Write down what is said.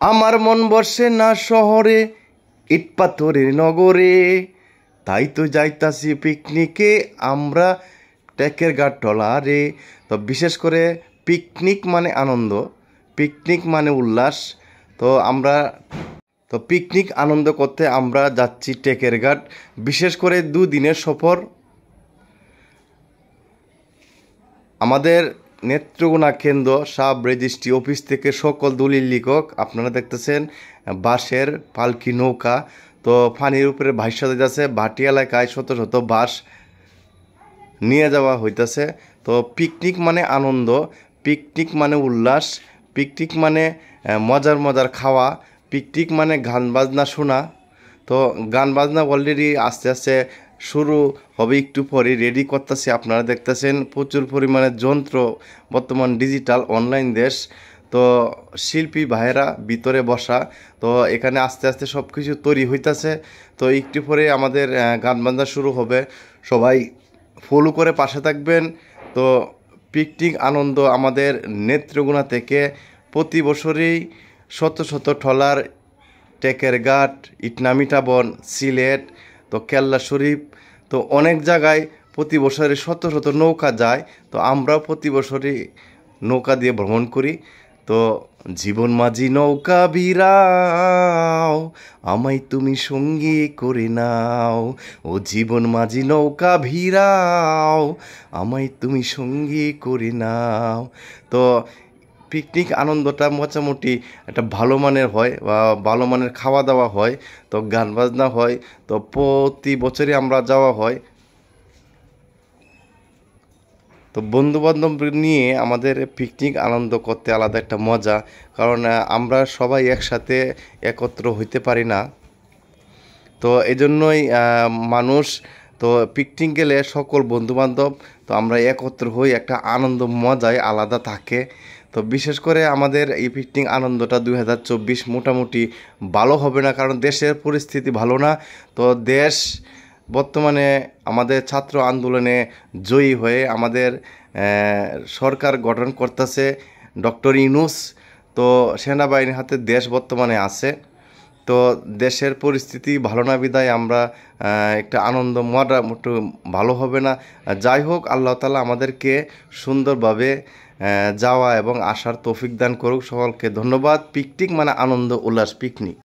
আমার মন বসে না শহরে, ইট পাথরের নগরে, তাই তো যাইতাছি পিকনিকে আমরা টেকের ঘাট টলারে। তো বিশেষ করে পিকনিক মানে আনন্দ, পিকনিক মানে উল্লাস। তো আমরা পিকনিক আনন্দ করতে আমরা যাচ্ছি টেকের ঘাট। বিশেষ করে দুদিনের সফর। আমাদের নেত্রকোনা কেন্দ্র সাব রেজিস্ট্রি অফিস থেকে সকল দলিল লিখক আপনারা দেখতেছেন বাঁশের পালকি নৌকা। তো পানির উপরে ভাইসা যাচ্ছে, ভাটি এলাকায় শত শত বাঁশ নিয়ে যাওয়া হইতেছে। তো পিকনিক মানে আনন্দ, পিকনিক মানে উল্লাস, পিকনিক মানে মজার মজার খাওয়া, পিকনিক মানে গান বাজনা শোনা। তো গান বাজনা অলরেডি আস্তে আস্তে শুরু হবে, একটু পরে রেডি করতেছে। আপনারা দেখতেছেন প্রচুর পরিমাণে যন্ত্র, বর্তমান ডিজিটাল অনলাইন দেশ। তো শিল্পী ভাইয়েরা ভিতরে বসা, তো এখানে আস্তে আস্তে সব কিছু তৈরি হইতেছে। তো একটু পরে আমাদের গান বাজনা শুরু হবে, সবাই ফলো করে পাশে থাকবেন। তো পিকনিক আনন্দ আমাদের নেত্রকোনা থেকে প্রতি বছরই শত শত ট্রলার টেকের ঘাট, ইটনামিটা বন, সিলেট, তো কেল্লা শরীফ, তো অনেক জায়গায় প্রতি বছরে শত শত নৌকা যায়। তো আমরাও প্রতি বছরই নৌকা দিয়ে ভ্রমণ করি। তো জীবন মাঝি নৌকা ভিড়াও, আমায় তুমি সঙ্গী করে নাও। ও জীবন মাঝি নৌকা ভিড়াও, আমায় তুমি সঙ্গী করে নাও। তো পিকনিক আনন্দটা মোটামুটি একটা ভালো মানের হয়, বা ভালো মানের খাওয়া দাওয়া হয়, তো গান বাজনা হয়। তো প্রতি বছরই আমরা যাওয়া হয়। তো বন্ধুবান্ধব নিয়ে আমাদের পিকনিক আনন্দ করতে আলাদা একটা মজা, কারণ আমরা সবাই একসাথে একত্র হইতে পারি না। তো এই জন্যই মানুষ, তো পিকনিক গেলে সকল বন্ধুবান্ধব তো আমরা একত্র হই, একটা আনন্দ মজায় আলাদা থাকে। তো বিশেষ করে আমাদের এই পিকনিক আনন্দটা 2024 মোটামুটি ভালো হবে না, কারণ দেশের পরিস্থিতি ভালো না। তো দেশ বর্তমানে আমাদের ছাত্র আন্দোলনে জয়ী হয়ে আমাদের সরকার গঠন করতেছে ডক্টর ইউনূস। তো সেনাবাহিনীর হাতে দেশ বর্তমানে আছে। তো দেশের পরিস্থিতি ভালো না বিদায় আমরা একটা আনন্দ মোটামুটি ভালো হবে না। যাই হোক, আল্লাহ তাআলা আমাদেরকে সুন্দরভাবে যাওয়া এবং আসার তৌফিক দান করুক। সকলকে ধন্যবাদ। পিকনিক মানে আনন্দ উল্লাস, পিকনিক।